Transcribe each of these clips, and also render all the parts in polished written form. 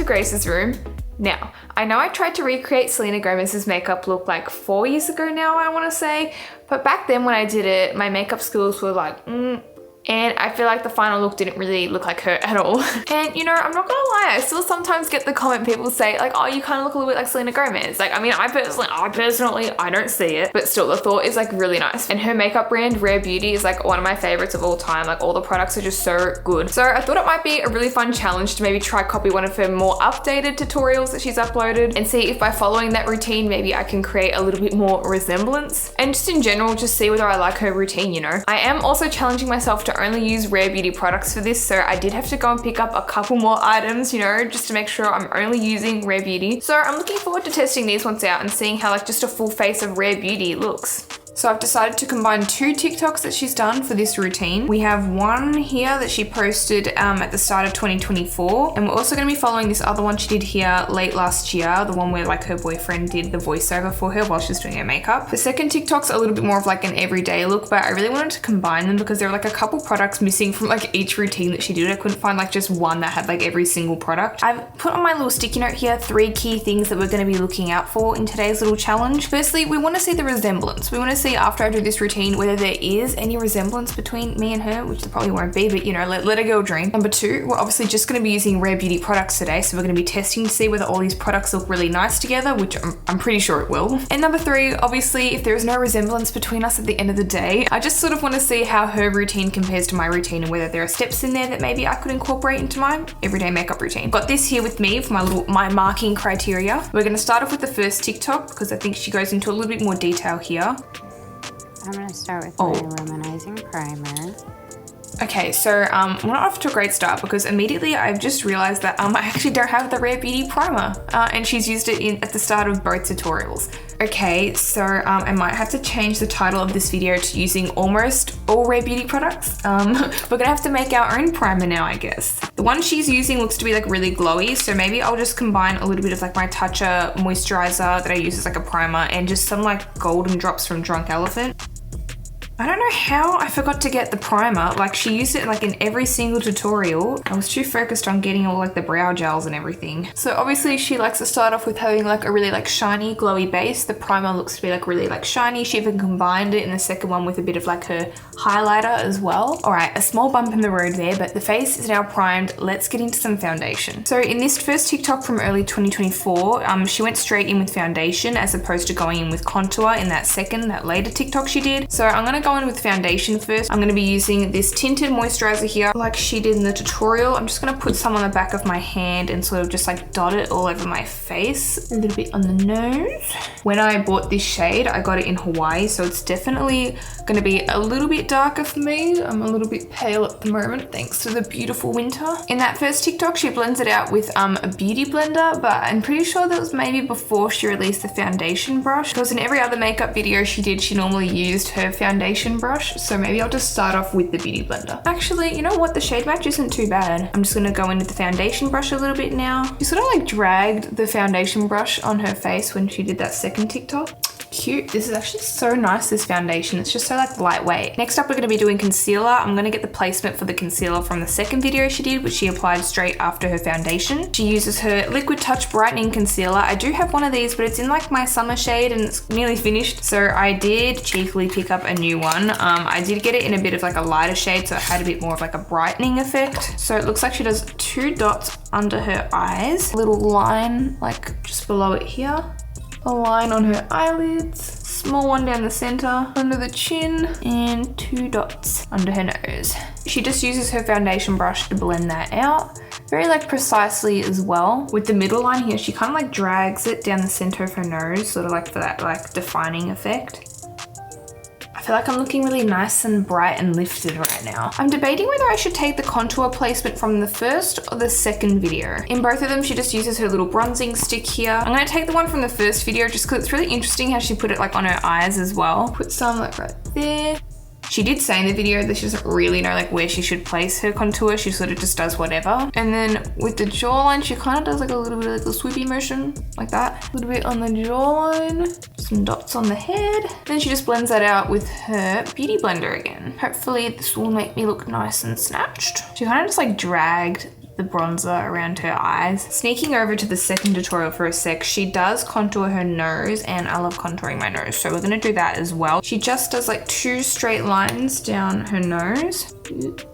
to Grace's room. Now, I know I tried to recreate Selena Gomez's makeup look like 4 years ago now, I want to say, but back then when I did it, my makeup skills were like, and I feel like the final look didn't really look like her at all. And you know, I'm not gonna lie, I still sometimes get the comment people say like, oh, you kind of look a little bit like Selena Gomez. Like, I mean, I personally, I don't see it, but still the thought is like really nice. And her makeup brand, Rare Beauty, is like one of my favorites of all time. Like all the products are just so good. So I thought it might be a really fun challenge to maybe try copy one of her more updated tutorials that she's uploaded and see if by following that routine, maybe I can create a little bit more resemblance. And just in general, just see whether I like her routine, you know. I am also challenging myself to only use Rare Beauty products for this, so I did have to go and pick up a couple more items, you know, just to make sure I'm only using Rare Beauty. So I'm looking forward to testing these ones out and seeing how like just a full face of Rare Beauty looks. So I've decided to combine 2 TikToks that she's done for this routine. We have one here that she posted at the start of 2024. And we're also going to be following this other one she did here late last year. The one where like her boyfriend did the voiceover for her while she was doing her makeup. The second TikTok's a little bit more of like an everyday look, but I really wanted to combine them because there were like a couple products missing from like each routine that she did. I couldn't find like just one that had like every single product. I've put on my little sticky note here 3 key things that we're going to be looking out for in today's little challenge. Firstly, we want to see the resemblance. We want to see after I do this routine whether there is any resemblance between me and her, which there probably won't be, but you know, let a girl dream. Number 2, we're obviously just going to be using Rare Beauty products today, so we're going to be testing to see whether all these products look really nice together, which I'm pretty sure it will. And number 3, obviously if there is no resemblance between us at the end of the day, I just sort of want to see how her routine compares to my routine and whether there are steps in there that maybe I could incorporate into my everyday makeup routine. Got this here with me for my marking criteria. We're going to start off with the first TikTok because I think she goes into a little bit more detail here. I'm going to start with my illuminizing primer. Okay, so we're not off to a great start because immediately I've just realized that I actually don't have the Rare Beauty primer and she's used it at the start of both tutorials. Okay, so I might have to change the title of this video to using almost all Rare Beauty products. We're gonna have to make our own primer now, I guess. The one she's using looks to be like really glowy, so maybe I'll just combine a little bit of like my Toucher moisturizer that I use as like a primer and just some like golden drops from Drunk Elephant. I don't know how I forgot to get the primer. Like she used it like in every single tutorial. I was too focused on getting all like the brow gels and everything. So obviously she likes to start off with having like a really like shiny glowy base. The primer looks to be like really like shiny. She even combined it in the second one with a bit of like her highlighter as well. All right, a small bump in the road there, but the face is now primed. Let's get into some foundation. So in this first TikTok from early 2024, she went straight in with foundation as opposed to going in with contour in that later TikTok she did. So I'm gonna go in with foundation first. I'm going to be using this tinted moisturizer here like she did in the tutorial. I'm just going to put some on the back of my hand and sort of just like dot it all over my face, a little bit on the nose. When I bought this shade, I got it in Hawaii, so it's definitely going to be a little bit darker for me. I'm a little bit pale at the moment thanks to the beautiful winter. In that first TikTok, she blends it out with a beauty blender, but I'm pretty sure that was maybe before she released the foundation brush, because in every other makeup video she did, she normally used her foundation brush, so maybe I'll just start off with the beauty blender. Actually, you know what? The shade match isn't too bad. I'm just gonna go in with the foundation brush a little bit now. She sort of like dragged the foundation brush on her face when she did that second TikTok. Cute. This is actually so nice, this foundation. It's just so like lightweight. Next up, we're going to be doing concealer. I'm going to get the placement for the concealer from the second video she did, which she applied straight after her foundation. She uses her Liquid Touch Brightening Concealer. I do have one of these, but it's in like my summer shade and it's nearly finished. So I did cheekily pick up a new one. I did get it in a bit of like a lighter shade, so it had a bit more of like a brightening effect. So it looks like she does 2 dots under her eyes, a little line like just below it here. A line on her eyelids, small one down the center, under the chin, and 2 dots under her nose. She just uses her foundation brush to blend that out. Very like precisely as well. With the middle line here, she kind of like drags it down the center of her nose, sort of like for that like defining effect. I feel like I'm looking really nice and bright and lifted right now. I'm debating whether I should take the contour placement from the first or the second video. In both of them, she just uses her little bronzing stick here. I'm gonna take the one from the first video just because it's really interesting how she put it like on her eyes as well. Put some like right there. She did say in the video that she doesn't really know like where she should place her contour. She sort of just does whatever. And then with the jawline, she kind of does like a little bit of like a swoopy motion like that. A little bit on the jawline, some dots on the head. Then she just blends that out with her beauty blender again. Hopefully this will make me look nice and snatched. She kind of just like dragged the bronzer around her eyes. Sneaking over to the second tutorial for a sec, she does contour her nose, and I love contouring my nose, so we're gonna do that as well. She just does like 2 straight lines down her nose.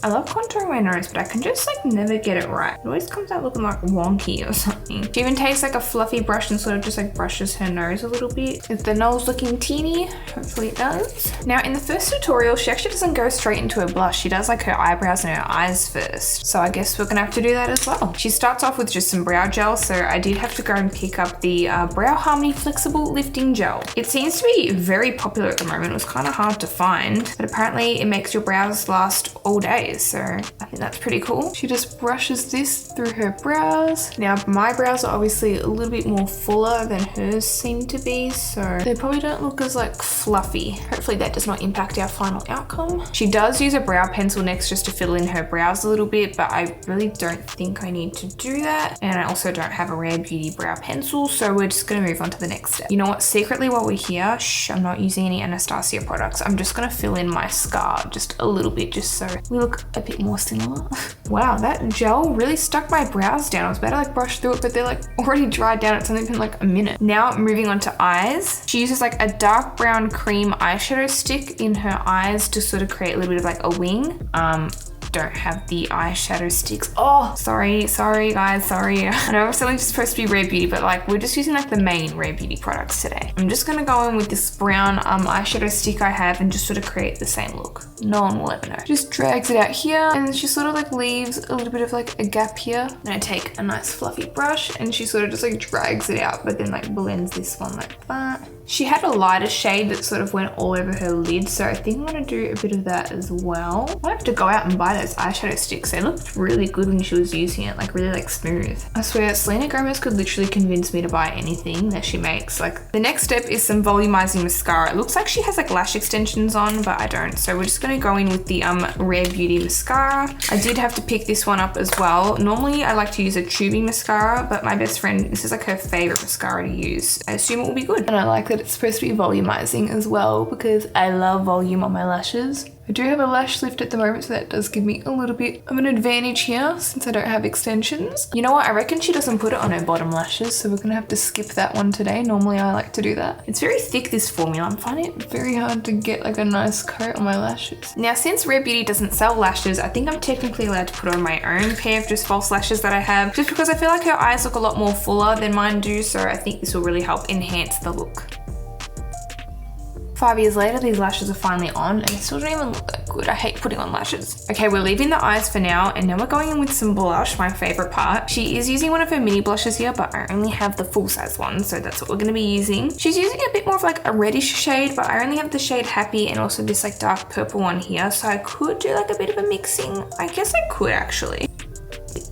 I love contouring my nose, but I can just like never get it right. It always comes out looking like wonky or something. She even takes like a fluffy brush and sort of just like brushes her nose a little bit. Is the nose looking teeny? Hopefully it does. Now in the first tutorial, she actually doesn't go straight into her blush. She does like her eyebrows and her eyes first. So I guess we're gonna have to do that as well. She starts off with just some brow gel, so I did have to go and pick up the Brow Harmony Flexible Lifting Gel. It seems to be very popular at the moment. It was kind of hard to find, but apparently it makes your brows last all day, so I think that's pretty cool. She just brushes this through her brows. Now my brows are obviously a little bit more fuller than hers seem to be, so they probably don't look as like fluffy. Hopefully that does not impact our final outcome. She does use a brow pencil next just to fill in her brows a little bit, but I really don't think I need to do that, and I also don't have a Rare Beauty brow pencil, so we're just gonna move on to the next step. You know what, secretly while we're here, I'm not using any Anastasia products. I'm just gonna fill in my scar just a little bit, just so we look a bit more similar. Wow, that gel really stuck my brows down. I was about to like brush through it, but they're like already dried down. It's only been like a minute. Now moving on to eyes. She uses like a dark brown cream eyeshadow stick in her eyes to sort of create a little bit of like a wing. Don't have the eyeshadow sticks. Oh, sorry guys, sorry. I know I'm selling just supposed to be Rare Beauty, but like we're just using like the main Rare Beauty products today. I'm just gonna go in with this brown eyeshadow stick I have and just sort of create the same look. No one will ever know. Just drags it out here, and she sort of like leaves a little bit of like a gap here. And I take a nice fluffy brush and she sort of just like drags it out, but then like blends this one like that. She had a lighter shade that sort of went all over her lid, so I think I'm gonna do a bit of that as well. I have to go out and buy those eyeshadow sticks. They looked really good when she was using it, like really like smooth. I swear, Selena Gomez could literally convince me to buy anything that she makes. Like the next step is some volumizing mascara. It looks like she has like lash extensions on, but I don't. So we're just gonna go in with the Rare Beauty mascara. I did have to pick this one up as well. Normally I like to use a tubing mascara, but my best friend, this is like her favorite mascara to use. I assume it will be good. And I like that it's supposed to be volumizing as well because I love volume on my lashes. I do have a lash lift at the moment, so that does give me a little bit of an advantage here since I don't have extensions. You know what? I reckon she doesn't put it on her bottom lashes, so we're gonna have to skip that one today. Normally I like to do that. It's very thick, this formula. I'm finding it very hard to get like a nice coat on my lashes. Now, since Rare Beauty doesn't sell lashes, I think I'm technically allowed to put on my own pair of just false lashes that I have, just because I feel like her eyes look a lot more fuller than mine do, so I think this will really help enhance the look. 5 years later, these lashes are finally on and they still don't even look that good. I hate putting on lashes. Okay, we're leaving the eyes for now, and now we're going in with some blush, my favorite part. She is using one of her mini blushes here, but I only have the full size one, so that's what we're gonna be using. She's using a bit more of like a reddish shade, but I only have the shade Happy and also this like dark purple one here, so I could do like a bit of a mixing. I guess I could actually.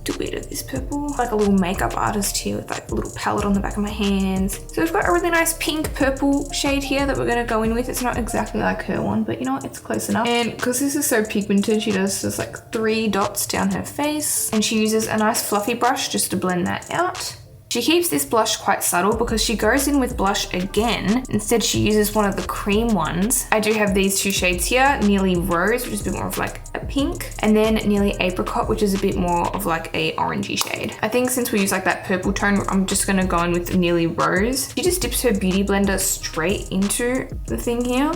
A bit of this purple, like a little makeup artist here with like a little palette on the back of my hands. So we've got a really nice pink purple shade here that we're gonna go in with. It's not exactly like her one, but you know what, it's close enough. And because this is so pigmented, she does just like 3 dots down her face, and she uses a nice fluffy brush just to blend that out. She keeps this blush quite subtle because she goes in with blush again. Instead, she uses one of the cream ones. I do have these 2 shades here, Nearly Rose, which is a bit more of like a pink, and then Nearly Apricot, which is a bit more of like a orangey shade. I think since we use like that purple tone, I'm just gonna go in with Nearly Rose. She just dips her beauty blender straight into the thing here,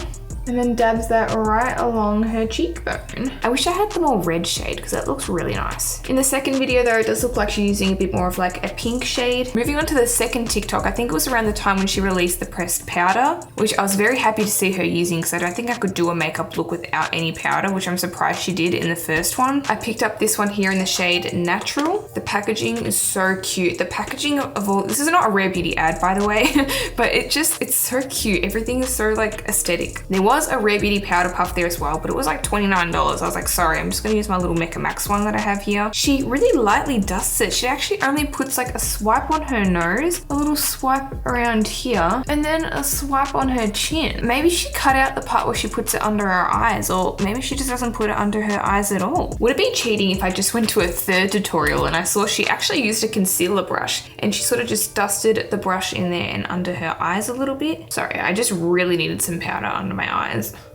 and then dabs that right along her cheekbone. I wish I had the more red shade because that looks really nice. In the second video though, it does look like she's using a bit more of like a pink shade. Moving on to the second TikTok, I think it was around the time when she released the pressed powder, which I was very happy to see her using because I don't think I could do a makeup look without any powder, which I'm surprised she did in the first one. I picked up this one here in the shade Natural. The packaging is so cute. The packaging of all, this is not a Rare Beauty ad by the way, but it's so cute. Everything is so like aesthetic. There was a Rare Beauty powder puff there as well, but it was like $29. I was like, sorry, I'm just gonna use my little Mecca Max one that I have here. She really lightly dusts it. She actually only puts like a swipe on her nose, a little swipe around here, and then a swipe on her chin. Maybe she cut out the part where she puts it under her eyes, or maybe she just doesn't put it under her eyes at all. Would it be cheating if I just went to a third tutorial and I saw she actually used a concealer brush and she sort of just dusted the brush in there and under her eyes a little bit? Sorry, I just really needed some powder under my eyes.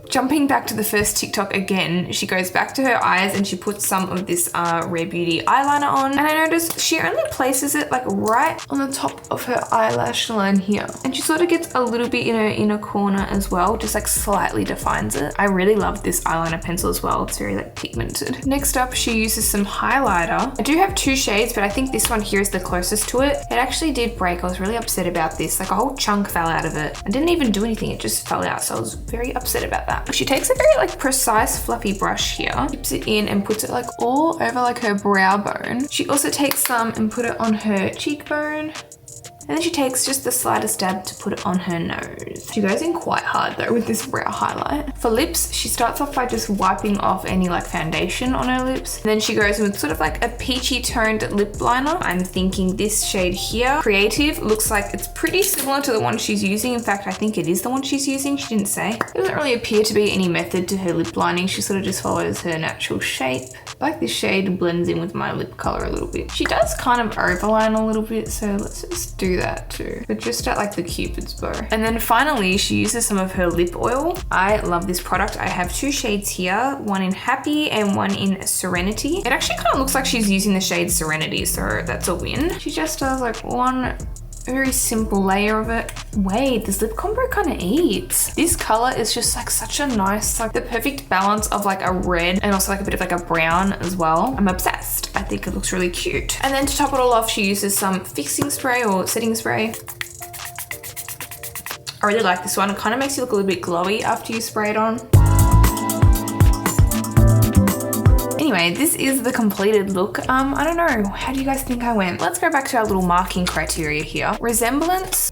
Jumping back to the first TikTok again, she goes back to her eyes and she puts some of this Rare Beauty eyeliner on. And I noticed she only places it like right on the top of her eyelash line here. And she sort of gets a little bit in her inner corner as well, just like slightly defines it. I really love this eyeliner pencil as well. It's very like pigmented. Next up, she uses some highlighter. I do have 2 shades, but I think this one here is the closest to it. It actually did break. I was really upset about this. Like a whole chunk fell out of it. I didn't even do anything. It just fell out. So I was very upset about that. She takes a very like precise fluffy brush here, dips it in and puts it like all over like her brow bone. She also takes some and put it on her cheekbone. And then she takes just the slightest dab to put it on her nose. She goes in quite hard though with this brow highlight. For lips, she starts off by just wiping off any like foundation on her lips. And then she goes in with sort of like a peachy toned lip liner. I'm thinking this shade here, Creative, looks like it's pretty similar to the one she's using. In fact, I think it is the one she's using. She didn't say. There doesn't really appear to be any method to her lip lining. She sort of just follows her natural shape. I like this shade blends in with my lip color a little bit. She does kind of overline a little bit, so let's just do that too, but just at like the Cupid's bow. And then finally, she uses some of her lip oil. I love this product. I have 2 shades here, one in Happy and one in Serenity. It actually kind of looks like she's using the shade Serenity, so that's a win. She just does like one very simple layer of it. Wait, this lip combo kind of eats. This color is just like such a nice, like the perfect balance of like a red and also like a bit of like a brown as well. I'm obsessed. I think it looks really cute. And then to top it all off, she uses some fixing spray or setting spray. I really like this one. It kind of makes you look a little bit glowy after you spray it on. Anyway, this is the completed look. I don't know, how do you guys think I went? Let's go back to our little marking criteria here. Resemblance.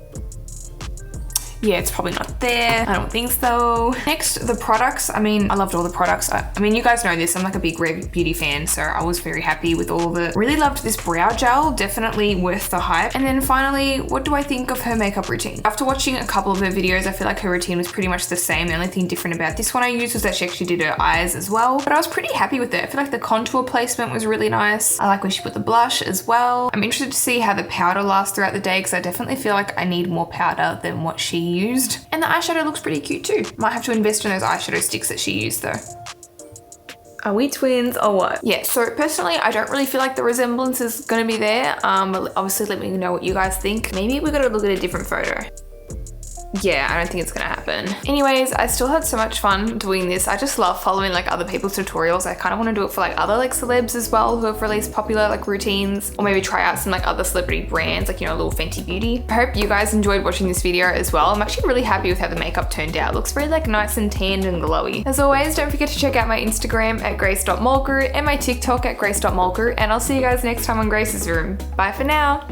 Yeah, it's probably not there. I don't think so. Next, the products. I mean, I loved all the products. I mean, you guys know this. I'm like a big Rare Beauty fan, so I was very happy with all of it. Really loved this brow gel. Definitely worth the hype. And then finally, what do I think of her makeup routine? After watching a couple of her videos, I feel like her routine was pretty much the same. The only thing different about this one I used was that she actually did her eyes as well. But I was pretty happy with it. I feel like the contour placement was really nice. I like where she put the blush as well. I'm interested to see how the powder lasts throughout the day because I definitely feel like I need more powder than what she used. And the eyeshadow looks pretty cute too. Might have to invest in those eyeshadow sticks that she used though. Are we twins or what? Yeah, so personally, I don't really feel like the resemblance is gonna be there. But obviously let me know what you guys think. Maybe we gotta look at a different photo. Yeah, I don't think it's gonna happen. Anyways, I still had so much fun doing this. I just love following like other people's tutorials. I kind of want to do it for like other like celebs as well who have released popular like routines, or maybe try out some like other celebrity brands, like, you know, a little Fenty Beauty. I hope you guys enjoyed watching this video as well. I'm actually really happy with how the makeup turned out. It looks very like nice and tanned and glowy. As always, don't forget to check out my Instagram at grace.mulgrew and my TikTok at grace.mulgrew, and I'll see you guys next time on Grace's Room. Bye for now.